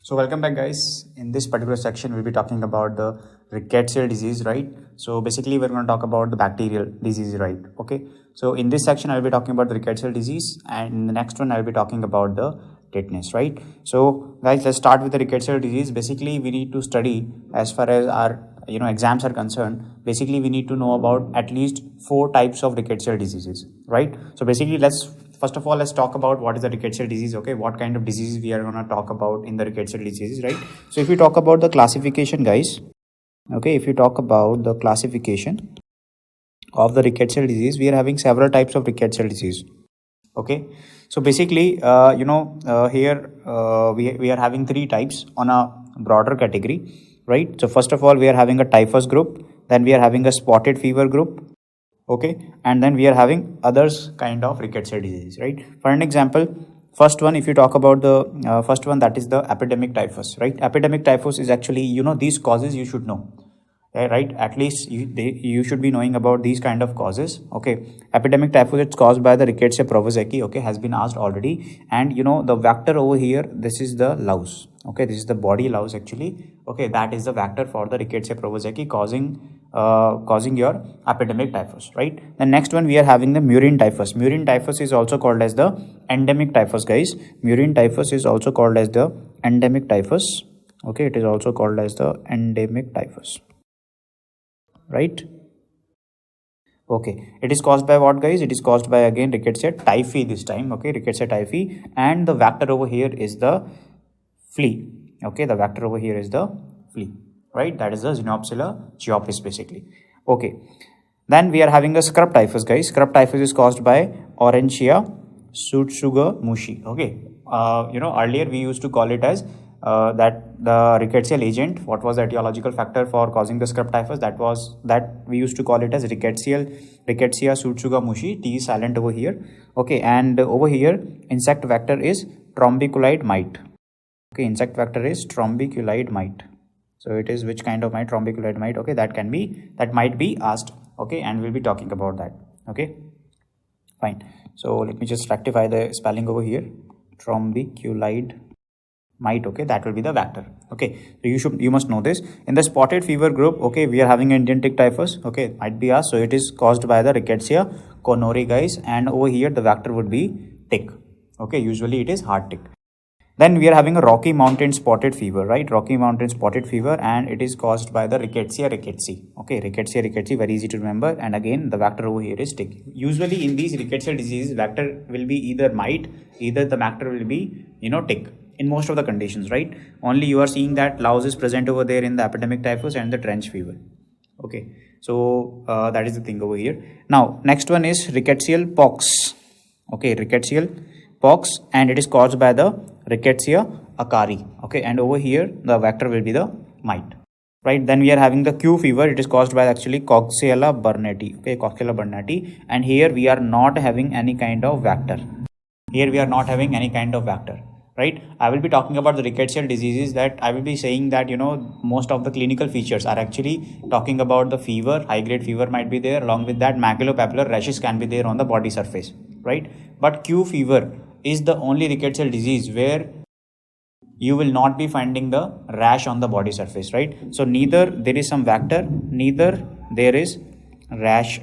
So welcome back guys. In this particular section we'll be talking about the Rickettsial disease, right? So basically we're going to talk about the bacterial disease, right? Okay, so in this section I'll be talking about the Rickettsial disease, and in the next one I'll be talking about the tetanus, right? So guys, let's start with the Rickettsial disease. Basically we need to study, as far as our exams are concerned, basically we need to know about at least 4 types of Rickettsial diseases, right? So basically first of all, let's talk about what is the Rickettsial disease, okay? What kind of diseases we are going to talk about in the Rickettsial diseases, right? So if you talk about the classification, guys, okay, if you talk about the classification of the Rickettsial disease, we are having several types of Rickettsial disease, okay? So basically, here we are having 3 types on a broader category, right? So first of all, we are having a typhus group, then we are having a spotted fever group, okay, and then we are having others kind of Rickettsial disease, right? For an example, first one, if you talk about the first one, that is the epidemic typhus, right? Epidemic typhus is actually, these causes you should know, right? At least you should be knowing about these kind of causes, okay? Epidemic typhus, it's caused by the Rickettsia prowazekii, okay, has been asked already. And the vector over here, this is the Louse, okay, this is the body Louse actually, okay, that is the vector for the Rickettsia prowazekii causing your epidemic typhus, right? The next one, we are having the Murine typhus. Murine typhus is also called as the endemic typhus, guys. Murine typhus is also called as the endemic typhus, okay, it is also called as the endemic typhus, right? Okay, it is caused by what, guys? It is caused by, again, Rickettsia typhi this time, okay, Rickettsia typhi, and the vector over here is the Flea, okay, the vector over here is the Flea, right? That is the Xenopsilla geopis basically, okay. Then we are having a scrub typhus, guys. Scrub typhus is caused by Orangia tsutsugamushi, okay. Earlier we used to call it as that the Rickettsial agent. What was the etiological factor for causing the scrub typhus? That we used to call it as Rickettsia tsutsugamushi. T is silent over here, okay. And over here, insect vector is trombiculide mite, okay, insect vector is trombiculide mite. So it is which kind of mite? Trombiculide mite, okay. That might be asked, okay, and we'll be talking about that, okay, fine. So let me just rectify the spelling over here, trombiculide mite, okay, that will be the vector, okay. So you must know this. In the spotted fever group, okay, we are having Indian tick typhus, okay, might be asked. So it is caused by the Ricketsia conorii, guys, and over here the vector would be tick, okay, usually it is hard tick. Then we are having a Rocky Mountain spotted fever, right? Rocky Mountain spotted fever, and it is caused by the Rickettsia rickettsii, okay, Rickettsia rickettsii, very easy to remember. And again, the vector over here is tick. Usually in these Rickettsial diseases, vector will be either mite, either the vector will be tick in most of the conditions, right? Only you are seeing that Louse is present over there in the epidemic typhus and the trench fever, okay. So that is the thing over here. Now next one is Rickettsial pox, okay, Rickettsial pox, and it is caused by the Rickettsia acari, okay, and over here the vector will be the mite, right? Then we are having the Q fever. It is caused by actually Coxiella burnetii, okay, Coxiella burnetii, and here we are not having any kind of vector. Right? I will be talking about the Rickettsial diseases, that I will be saying that most of the clinical features are actually talking about the fever. High grade fever might be there, along with that maculopapular rashes can be there on the body surface, right? But Q fever is the only Rickettsial disease where you will not be finding the rash on the body surface, right? So neither there is some vector, neither there is rash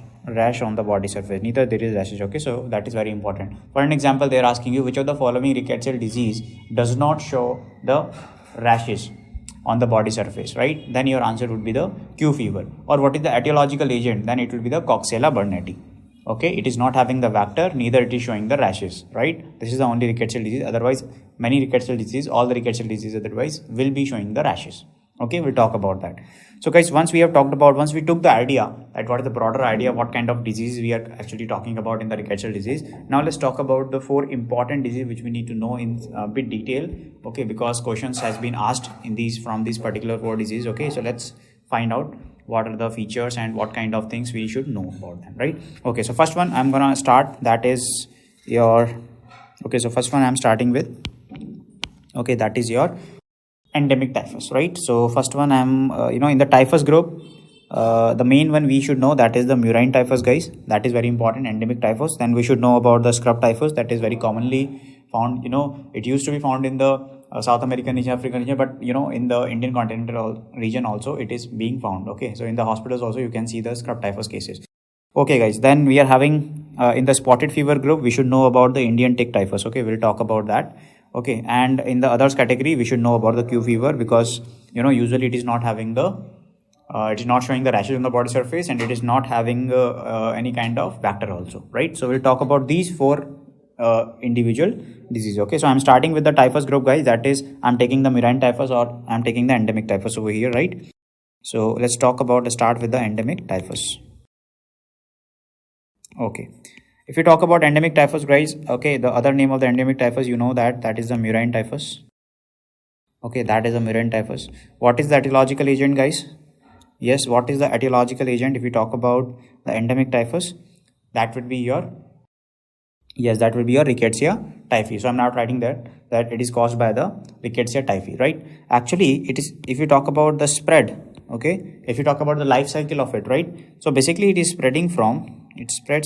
on the body surface, neither there is rashes, okay. So that is very important. For an example, they are asking you which of the following Rickettsial disease does not show the rashes on the body surface, right? Then your answer would be the Q fever. Or what is the etiological agent? Then it will be the Coxiella burnetii, okay. It is not having the vector, neither it is showing the rashes, right? This is the only Rickettsial disease. Otherwise, many Rickettsial disease, all the Rickettsial diseases otherwise will be showing the rashes, okay. We'll talk about that. So guys, once we took the idea that what is the broader idea, what kind of disease we are actually talking about in the Rickettsial disease, now let's talk about the 4 important diseases which we need to know in a bit detail, okay, because questions has been asked from these particular 4 diseases, okay. So let's find out what are the features and what kind of things we should know about them, right? Okay, so first one I'm gonna start, that is your, okay, so first one I'm starting with, okay, that is your endemic typhus, right? So first one I'm in the typhus group, the main one we should know, that is the Murine typhus, guys. That is very important, endemic typhus. Then we should know about the scrub typhus, that is very commonly found, it used to be found in the South American region, African region, but in the Indian continental region also it is being found. Okay, so in the hospitals also you can see the scrub typhus cases. Okay guys, then we are having in the spotted fever group, we should know about the Indian tick typhus. Okay, we'll talk about that. Okay, and in the others category we should know about the Q fever, because usually it is not having the it is not showing the rashes on the body surface, and it is not having any kind of vector also, right? So we'll talk about these 4 individual disease. Okay, so I'm starting with the typhus group, guys. That is, I'm taking the murine typhus, or I'm taking the endemic typhus over here, right? So let's start with the endemic typhus. Okay, if you talk about endemic typhus, guys, okay, the other name of the endemic typhus, that is the murine typhus. Okay, that is a murine typhus. What is the etiological agent, guys? Yes, what is the etiological agent if we talk about the endemic typhus? That would be your Rickettsia typhi. So I'm not writing that it is caused by the Rickettsia typhi, right? Actually, it is, if you talk about the spread, okay, if you talk about the life cycle of it, right? So basically it spreads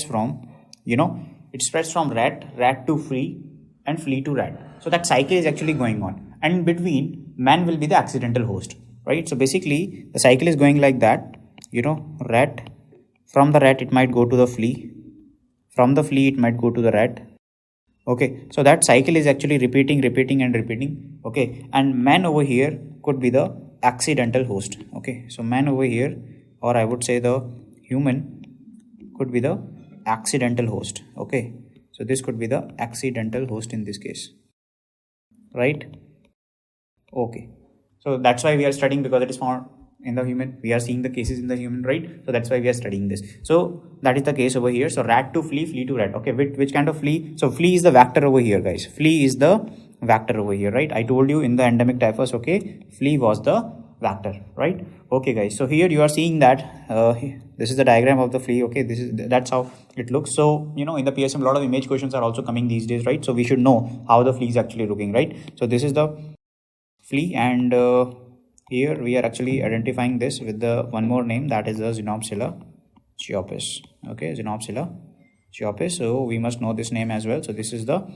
from rat to flea, and flea to rat. So that cycle is actually going on, and in between, man will be the accidental host, right? So basically the cycle is going like that, rat, from the rat it might go to the flea, from the flea it might go to the rat. Okay, so that cycle is actually repeating. Okay, and man over here could be the accidental host. Okay, so man over here, or I would say the human, could be the accidental host. Okay, so this could be the accidental host in this case, right? Okay, so that's why we are studying, because it is found in the human. We are seeing the cases in the human, right? So that's why we are studying this. So that is the case over here. So rat to flea, flea to rat. Okay, which kind of flea? So flea is the vector over here, guys. Flea is the vector over here, right? I told you in the endemic typhus, okay, flea was the vector, right? Okay guys, so here you are seeing that this is the diagram of the flea. Okay, that's how it looks. So in the PSM, a lot of image questions are also coming these days, right? So we should know how the flea is actually looking, right? So this is the flea, and here we are actually identifying this with the one more name, that is the Xenopsilla chiopis. Okay, Xenopsilla chiopis. So we must know this name as well. So this is the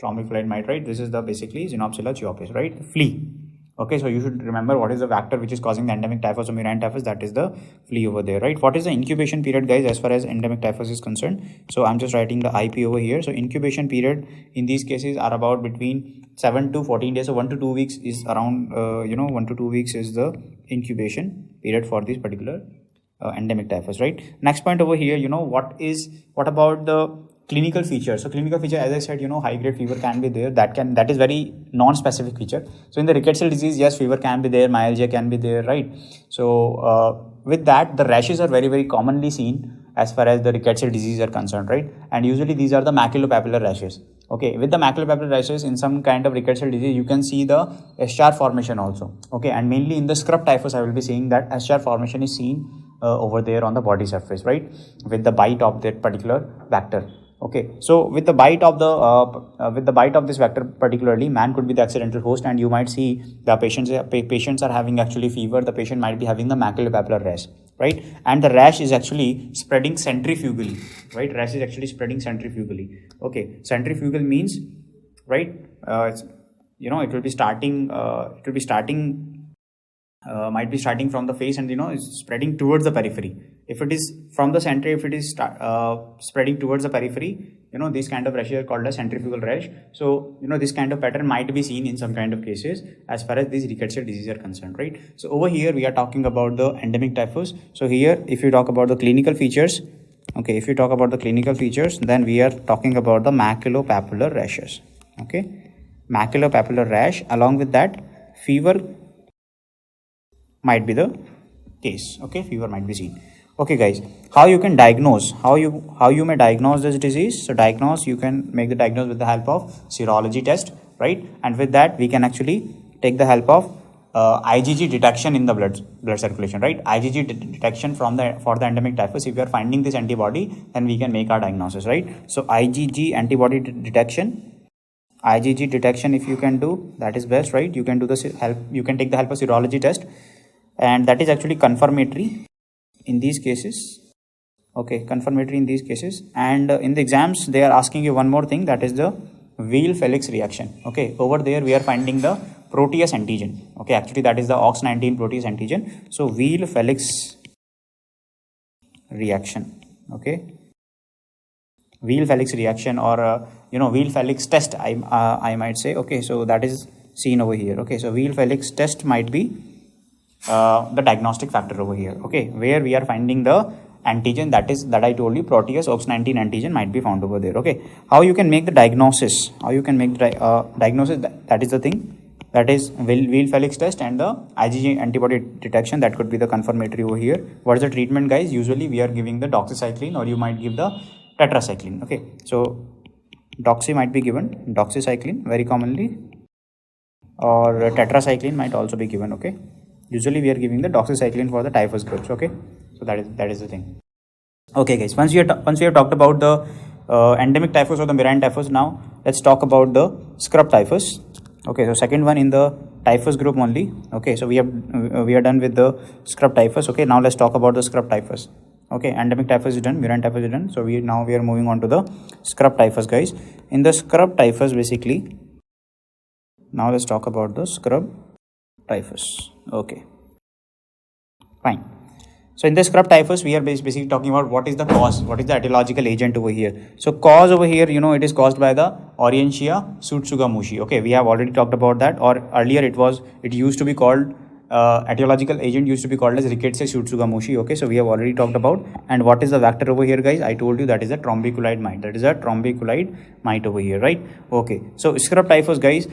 trombophyllid mite, right? This is the basically Xenopsilla chiopis, right? Flea. Okay, so you should remember what is the vector which is causing the endemic typhus or murine typhus. That is the flea over there, right? What is the incubation period, guys, as far as endemic typhus is concerned? So I'm just writing the IP over here. So incubation period in these cases are about between 7 to 14 days. So 1 to 2 weeks is around 1 to 2 weeks is the incubation period for this particular endemic typhus, right? Next point over here, what about the clinical feature? So clinical feature, as I said, high grade fever can be there. That is very non-specific feature. So in the rickettsial disease, yes, fever can be there, myalgia can be there, right? So with that, the rashes are very, very commonly seen as far as the rickettsial disease are concerned, right? And usually these are the maculopapular rashes. Okay, with the maculopapular rashes in some kind of rickettsial disease, you can see the Eschar formation also. Okay, and mainly in the scrub typhus, I will be saying that Eschar formation is seen over there on the body surface, right? With the bite of that particular vector. Okay, so with the bite of this vector particularly, man could be the accidental host, and you might see the patients are having actually fever. The patient might be having the maculopapular rash, right? And the rash is actually spreading centrifugally, right? Rash is actually spreading centrifugally. Okay, centrifugal means, right? It will be starting. Might be starting from the face, and it's spreading towards the periphery. If it is from the center, if it is spreading towards the periphery, these kind of rashes are called a centrifugal rash. So this kind of pattern might be seen in some kind of cases as far as these rickettsial disease are concerned, right? So over here we are talking about the endemic typhus. So here, if you talk about the clinical features, okay, if you talk about the clinical features, then we are talking about the maculopapular rashes. Okay, maculopapular rash, along with that fever might be the case. Okay, fever might be seen. Okay guys, how you can diagnose, how you may diagnose this disease? So you can make the diagnosis with the help of serology test, right? And with that we can actually take the help of IgG detection in the blood circulation, right? IgG detection for the endemic typhus. If we are finding this antibody, then we can make our diagnosis, right? So IgG antibody detection, if you can do, that is best, right? You can do you can take the help of serology test, and that is actually confirmatory in these cases. Okay, confirmatory in these cases. And in the exams they are asking you one more thing, that is the wheel Felix reaction. Okay, over there we are finding the protease antigen. Okay, actually that is the OX19 protease antigen. So wheel Felix reaction. Okay, wheel Felix reaction, or wheel Felix test, I might say. Okay, so that is seen over here. Okay, so wheel Felix test might be the diagnostic factor over here. Okay, where we are finding the antigen, that I told you, protease OX19 antigen might be found over there. Okay, how you can make the diagnosis? How you can make the diagnosis? That is the thing. That is wheel Felix test and the IgG antibody detection. That could be the confirmatory over here. What is the treatment, guys? Usually we are giving the doxycycline, or you might give the tetracycline. Okay, so doxy might be given, doxycycline very commonly, or tetracycline might also be given. Okay, usually we are giving the doxycycline for the typhus groups. Okay, so that is the thing. Okay, guys, once we have talked about the endemic typhus or the Murine typhus, now let's talk about the scrub typhus. Okay, so second one in the typhus group only. Okay, so we are done with the scrub typhus. Okay, now let's talk about the scrub typhus. Okay, endemic typhus is done, Murine typhus is done. So we are moving on to the scrub typhus, guys. In the scrub typhus, basically, now let's talk about the scrub typhus. Okay, fine. So in the scrub typhus, we are basically talking about what is the cause, what is the etiological agent over here. So cause over here, it is caused by the Orientia tsutsugamushi. Okay, we have already talked about that, or earlier it used to be called etiological agent used to be called as Rickettsial tsutsugamushi. Okay, so we have already talked about. And what is the vector over here, guys? I told you that is a trombiculide mite. That is a trombiculide mite over here, right? Okay, so scrub typhus, guys.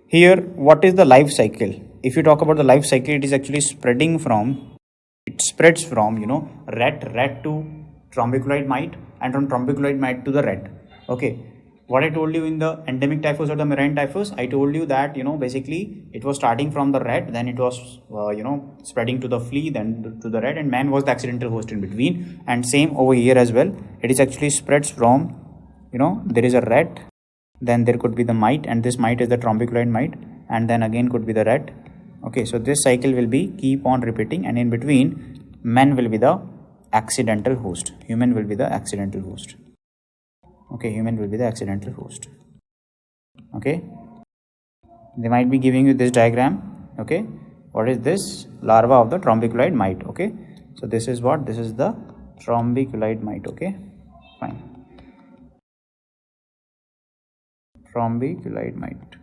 Here, what is the life cycle? If you talk about the life cycle, it is actually spreads from rat to trombiculide mite, and from trombiculide mite to the rat. Okay, what I told you in the endemic typhus or the Murine typhus, I told you that basically it was starting from the rat, then it was spreading to the flea, then to the rat, and man was the accidental host in between. And same over here as well, it is actually spreads from there is a rat, then there could be the mite, and this mite is the trombiculide mite, and then again could be the rat. Okay, so this cycle will be keep on repeating, and in between man will be the accidental host, human will be the accidental host. Okay, human will be the accidental host. Okay, they might be giving you this diagram. Okay, what is this? Larva of the trombiculide mite. Okay, so this is what? This is the trombiculide mite. Okay, fine. Trombiculide mite.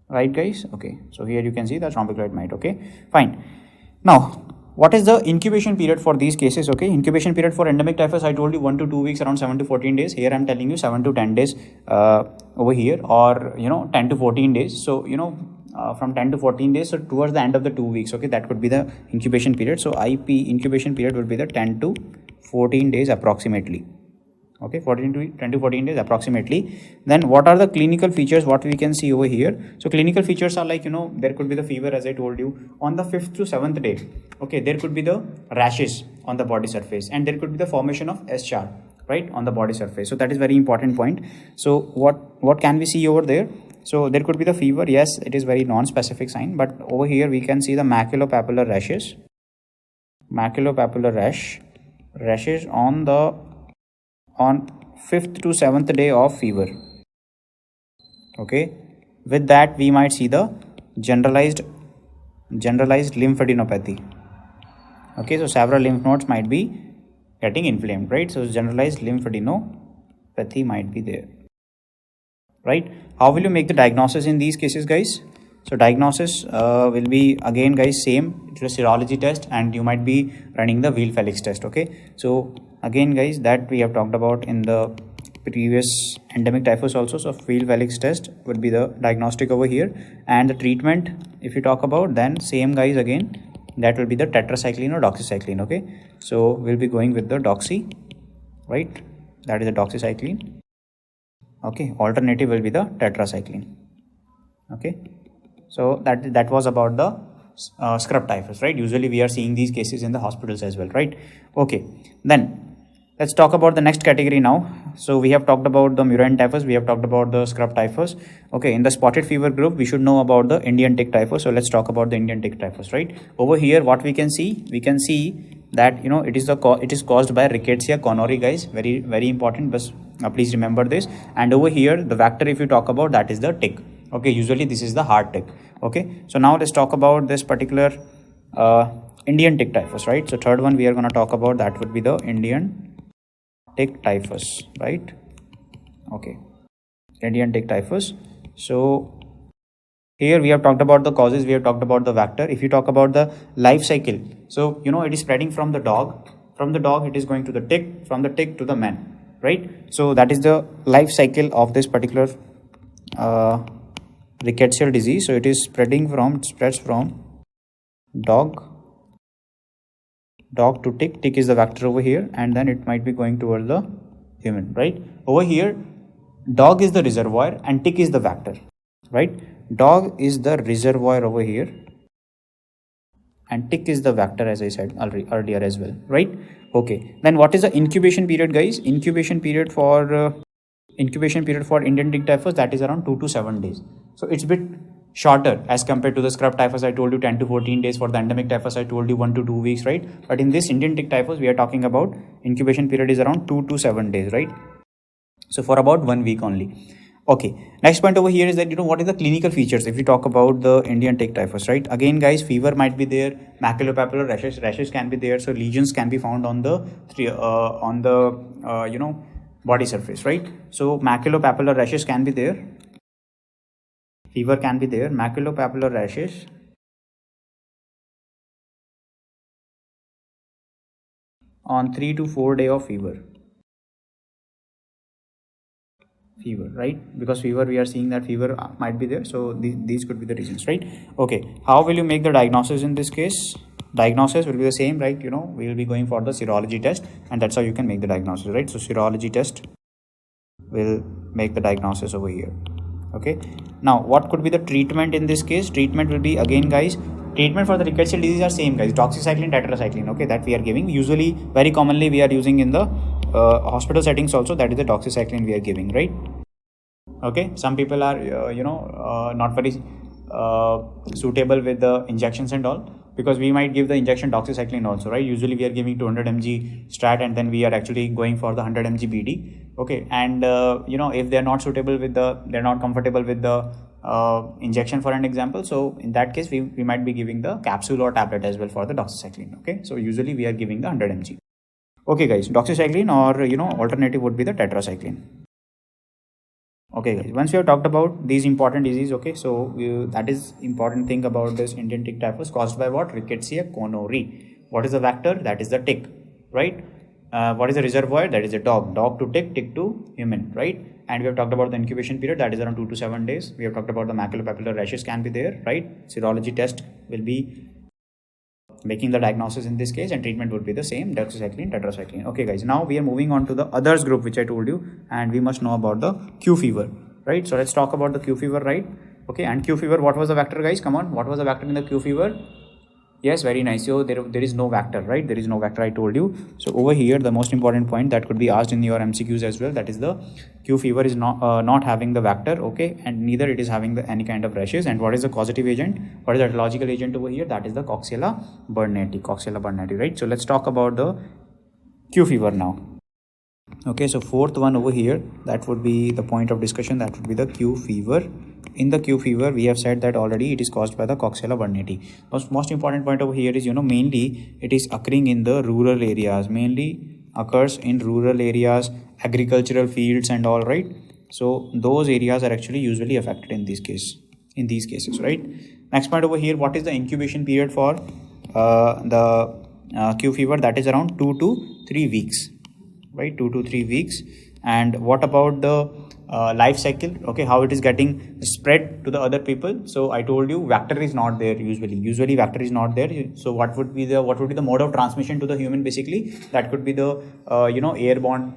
Right, guys? Okay, so here you can see the trombiculide mite. Okay, fine. Now, what is the incubation period for these cases? Okay, incubation period for endemic typhus, I told you 1 to 2 weeks, around 7 to 14 days. Here I'm telling you 7 to 10 days over here, or 10 to 14 days. So from 10 to 14 days, so towards the end of the 2 weeks. Okay, that could be the incubation period. So IP incubation period would be the 10 to 14 days approximately. Okay, 10 to 14 days approximately. Then what are the clinical features what we can see over here? So clinical features are like, there could be the fever, as I told you, on the 5th to 7th day. Okay, there could be the rashes on the body surface, and there could be the formation of Eschar, right, on the body surface. So that is very important point. So what can we see over there? So there could be the fever. Yes, it is very non-specific sign, but over here we can see the maculopapular rashes, rashes on 5th to 7th day of fever. Okay, with that we might see the generalized lymphadenopathy. Okay, so several lymph nodes might be getting inflamed, right? So generalized lymphadenopathy might be there, right? How will you make the diagnosis in these cases, guys? So diagnosis will be again, guys, same. It's a serology test, and you might be running the wheel Felix test. Okay, so again, guys, that we have talked about in the previous endemic typhus also. So wheel Felix test would be the diagnostic over here, and the treatment, if you talk about, then same, guys, again, that will be the tetracycline or doxycycline. Okay, so we'll be going with the doxy, right? That is the doxycycline. Okay, alternative will be the tetracycline. Okay, so that was about the scrub typhus, right? Usually we are seeing these cases in the hospitals as well, right? Okay, then let's talk about the next category now. So we have talked about the Murine typhus, we have talked about the scrub typhus. Okay, in the spotted fever group, we should know about the Indian tick typhus. So let's talk about the Indian tick typhus, right? Over here, what we can see that it is caused by Rickettsia conorii, guys. Very important, but Please remember this. And over here, the vector, if you talk about, that is the tick. Okay, usually this is the hard tick. Okay, so now let's talk about this particular Indian tick typhus, right? So third one we are going to talk about, that would be the Indian tick typhus, right? Okay, Indian tick typhus. So here we have talked about the causes, we have talked about the vector. If you talk about the life cycle, so it is spreading from the dog. From the dog it is going to the tick, from the tick to the man, right? So that is the life cycle of this particular rickettsial disease. So it is spreads from dog to tick. Tick is the vector over here, and then it might be going towards the human, right? Over here, dog is the reservoir and tick is the vector, right? Dog is the reservoir over here and tick is the vector, as I said earlier as well, right? Okay, then what is the incubation period, guys? Incubation period for Indian tick typhus, that is around 2 to 7 days. So it's a bit shorter as compared to the scrub typhus. I told you 10 to 14 days. For the endemic typhus I told you 1 to 2 weeks, right? But in this Indian tick typhus we are talking about incubation period is around 2 to 7 days, right? So for about 1 week only. Okay, next point over here is that what is the clinical features if you talk about the Indian tick typhus, right? Again, guys, fever might be there, maculopapular rashes can be there, so lesions can be found on the body surface, right? So maculopapular rashes can be there, fever can be there, maculopapular rashes, on 3 to 4 days of fever, right? Because fever, we are seeing that fever might be there, so these could be the reasons, right? Okay, how will you make the diagnosis in this case? Diagnosis will be the same, right? We will be going for the serology test, and that's how you can make the diagnosis, right? So serology test will make the diagnosis over here. Okay, now what could be the treatment in this case? Treatment will be, again, guys, treatment for the rickettsial disease are same, guys, doxycycline, tetracycline, okay, that we are giving. Usually, very commonly we are using in the hospital settings also, that is the doxycycline we are giving, right? Okay, some people are not very suitable with the injections and all, because we might give the injection doxycycline also, right? Usually we are giving 200 mg strat, and then we are actually going for the 100 mg BD. Okay, and if they are not suitable with they're not comfortable with the injection, for an example, so in that case we might be giving the capsule or tablet as well for the doxycycline. Okay, so usually we are giving the 100 mg. Okay, guys, doxycycline, or alternative would be the tetracycline. Okay, guys, once we have talked about these important diseases, okay, so that is important thing about this Indian tick typhus, caused by what? Rickettsia conorii. What is the vector? That is the tick, right? What is the reservoir? That is a dog to tick, tick to human, right? And we have talked about the incubation period, that is around 2 to 7 days. We have talked about the maculopapular rashes can be there, right? Serology test will be making the diagnosis in this case, and treatment would be the same, doxycycline, tetracycline. Okay, guys, now we are moving on to the others group, which I told you, and we must know about the Q fever, right? So let's talk about the Q fever, right? Okay, and Q fever, what was the vector, guys? Come on, what was the vector in the Q fever? Yes, very nice. So there is no vector, right? There is no vector, I told you. So over here, the most important point that could be asked in your MCQs as well, that is the Q fever is not having the vector, okay, and neither it is having any kind of rashes. And what is the causative agent? What is the etiological agent over here? That is the Coxiella burnetii, right? So let's talk about the Q fever now. Okay, so fourth one over here, that would be the point of discussion, that would be the Q fever. In the Q fever, we have said that already it is caused by the Coxiella burnetii. Most important point over here is, mainly it is occurring in the rural areas, mainly occurs in rural areas, agricultural fields and all, right? So those areas are actually usually affected in these cases, right? Next point over here, what is the incubation period for the Q fever? That is around 2 to 3 weeks, right? 2 to 3 weeks. And what about the life cycle? Okay, how it is getting spread to the other people? So I told you vector is not there usually vector is not there. So what would be the mode of transmission to the human? Basically that could be the airborne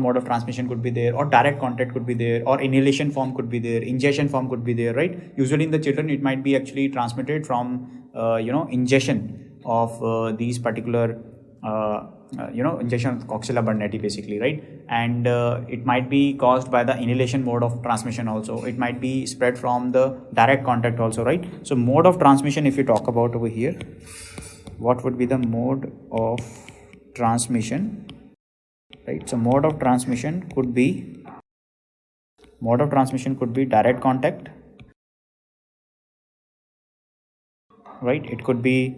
mode of transmission could be there, or direct contact could be there, or inhalation form could be there, ingestion form could be there, right? Usually in the children it might be actually transmitted from ingestion of these particular injection of Coxiella burnetii, basically, right? And it might be caused by the inhalation mode of transmission also. It might be spread from the direct contact also, right? So mode of transmission, if you talk about over here, what would be the mode of transmission right? So mode of transmission could be direct contact, right? It could be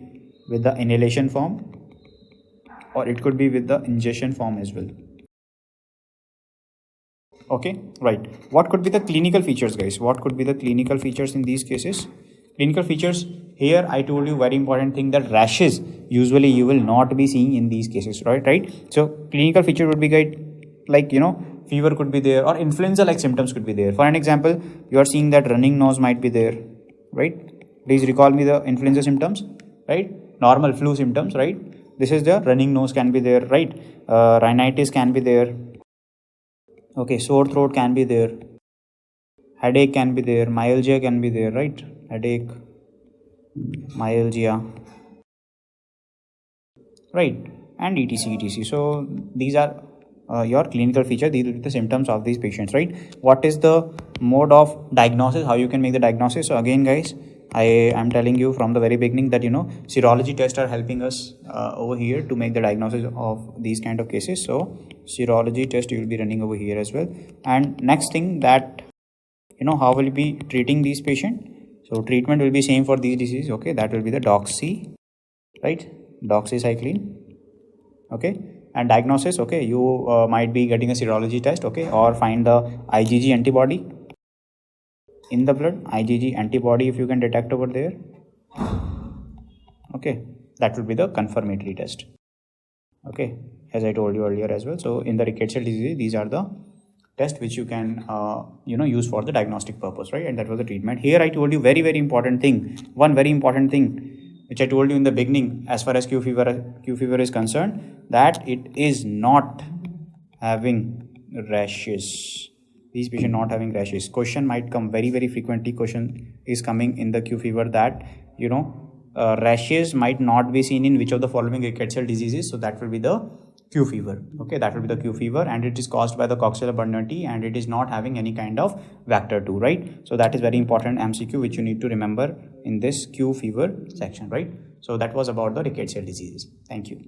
with the inhalation form, or it could be with the ingestion form as well. Okay, right. What could be the clinical features, guys? What could be the clinical features in these cases? Clinical features, here I told you very important thing, that rashes usually you will not be seeing in these cases, right? So clinical feature would be like, fever could be there, or influenza like symptoms could be there. For an example, you are seeing that running nose might be there, right? Please recall me the influenza symptoms, right? Normal flu symptoms, right? This is the running nose can be there, right? Rhinitis can be there. Okay, sore throat can be there. Headache can be there. Myalgia can be there, right? Headache, myalgia, right? And etc. So these are your clinical feature. These will be the symptoms of these patients, right? What is the mode of diagnosis? How you can make the diagnosis? So again, guys, I am telling you from the very beginning that serology tests are helping us over here to make the diagnosis of these kind of cases. So serology test you will be running over here as well. And next thing, that how will you be treating these patients? So treatment will be same for these diseases. Okay, that will be the doxycycline. Okay, and diagnosis, okay, you might be getting a serology test, okay, or find the IgG antibody in the blood. IgG antibody, if you can detect over there, okay, that will be the confirmatory test. Okay, as I told you earlier as well. So in the rickettsial disease, these are the tests which you can use for the diagnostic purpose, right? And that was the treatment. Here I told you one very important thing which I told you in the beginning, as far as Q fever is concerned, that it is not having rashes. These patients not having rashes. Question might come very frequently. Question is coming in the Q fever that rashes might not be seen in which of the following rickettsial diseases. So that will be the Q fever. Okay, that will be the Q fever, and it is caused by the Coxiella burnetii, and it is not having any kind of vector 2, right? So that is very important MCQ which you need to remember in this Q fever section, right? So that was about the rickettsial diseases. Thank you.